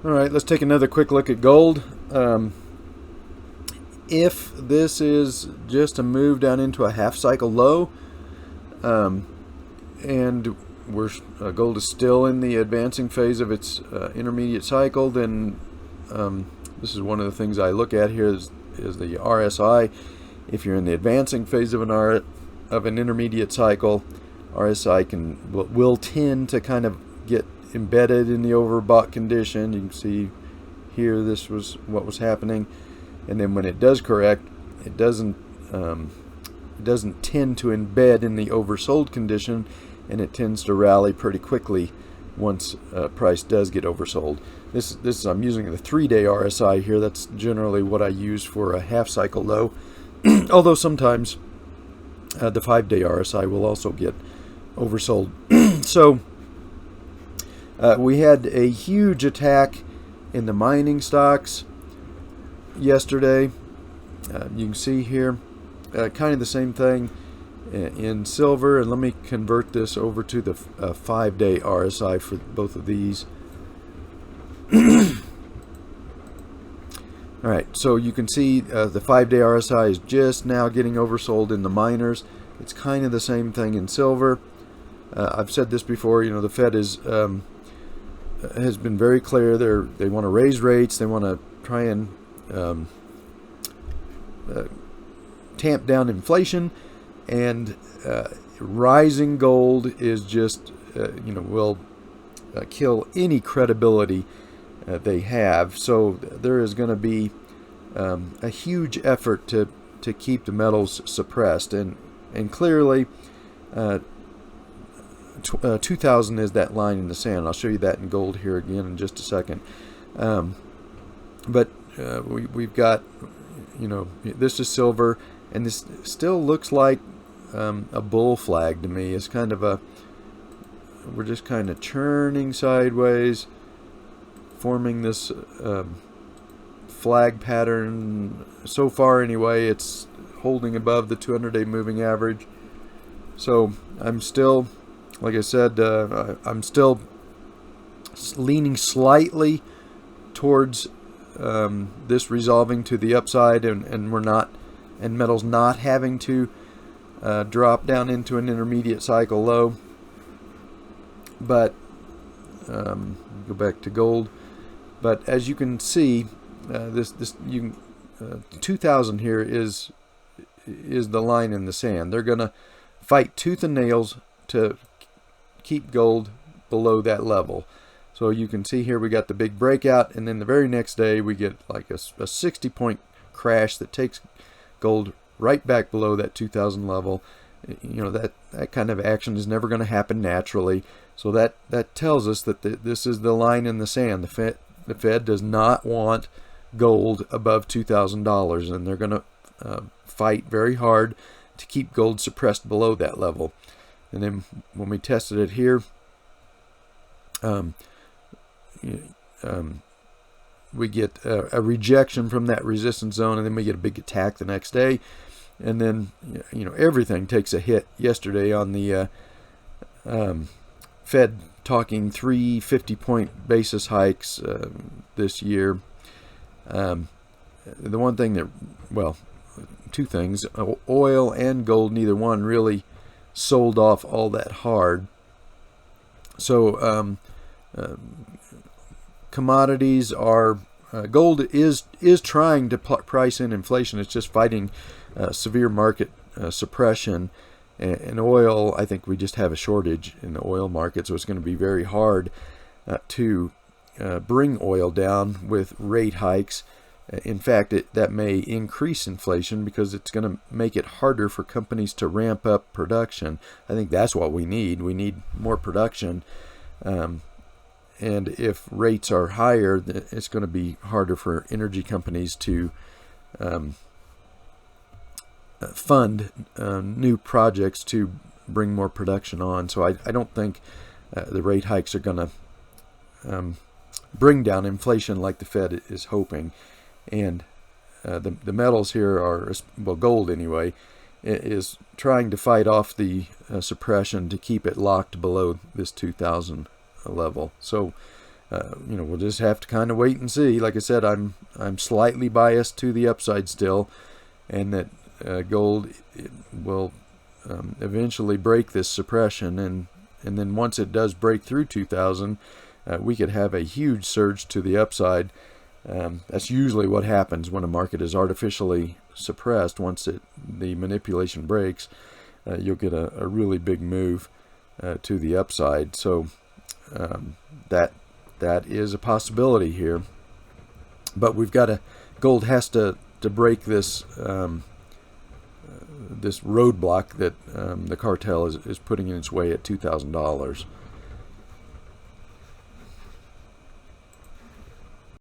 All right, let's take another quick look at gold. If this is just a move down into a half cycle low, and gold is still in the advancing phase of its intermediate cycle, then this is one of the things I look at here is the RSI. If you're in the advancing phase of an intermediate cycle, RSI will tend to kind of get embedded in the overbought condition. You can see here this was what was happening, and then when it does correct, it doesn't tend to embed in the oversold condition, and it tends to rally pretty quickly once price does get oversold. I'm using the 3-day RSI here. That's generally what I use for a half cycle low, although sometimes the 5-day RSI will also get oversold. So we had a huge attack in the mining stocks yesterday. You can see here kind of the same thing in silver, and let me convert this over to the 5-day RSI for both of these. All right, so you can see the 5-day RSI is just now getting oversold in the miners. It's kind of the same thing in silver. I've said this before. You know, the Fed has been very clear. They want to raise rates. They want to try and tamp down inflation, and rising gold is just will kill any credibility they have. So there is going to be a huge effort to keep the metals suppressed, and clearly 2000 is that line in the sand. I'll show you that in gold here again in just a second. But we've got, this is silver, and this still looks like a bull flag to me. It's kind of we're just kind of churning sideways, forming this flag pattern. So far anyway, it's holding above the 200-day moving average. So I'm still, like I said, I'm still leaning slightly towards this resolving to the upside, and metals not having to drop down into an intermediate cycle low. But go back to gold. But as you can see, 2000 here is the line in the sand. They're going to fight tooth and nails to keep gold below that level. So you can see here we got the big breakout, and then the very next day we get like a 60-point crash that takes gold right back below that 2000 level. That kind of action is never going to happen naturally. So that tells us that this is the line in the sand. The Fed does not want gold above $2,000, and they're going to fight very hard to keep gold suppressed below that level. And then when we tested it here, we get a rejection from that resistance zone, and then we get a big attack the next day. And then everything takes a hit yesterday on the Fed talking 3 50-point basis hikes this year. The one thing two things: oil and gold, neither one really sold off all that hard. So commodities are gold is trying to price in inflation. It's just fighting severe market suppression. And oil, I think we just have a shortage in the oil market, so it's going to be very hard to bring oil down with rate hikes. In fact, that may increase inflation because it's going to make it harder for companies to ramp up production. I think that's what we need. We need more production. And if rates are higher, it's going to be harder for energy companies to fund new projects to bring more production on. So I don't think the rate hikes are going to bring down inflation like the Fed is hoping. And the metals here are, gold anyway, is trying to fight off the suppression to keep it locked below this 2000 level. So we'll just have to kind of wait and see. Like I said, I'm slightly biased to the upside still, and that gold will eventually break this suppression, and then once it does break through 2,000, we could have a huge surge to the upside. That's usually what happens when a market is artificially suppressed. Once the manipulation breaks, you'll get a really big move to the upside. So that is a possibility here. But we've got to, gold has to break this this roadblock that the cartel is putting in its way at $2,000.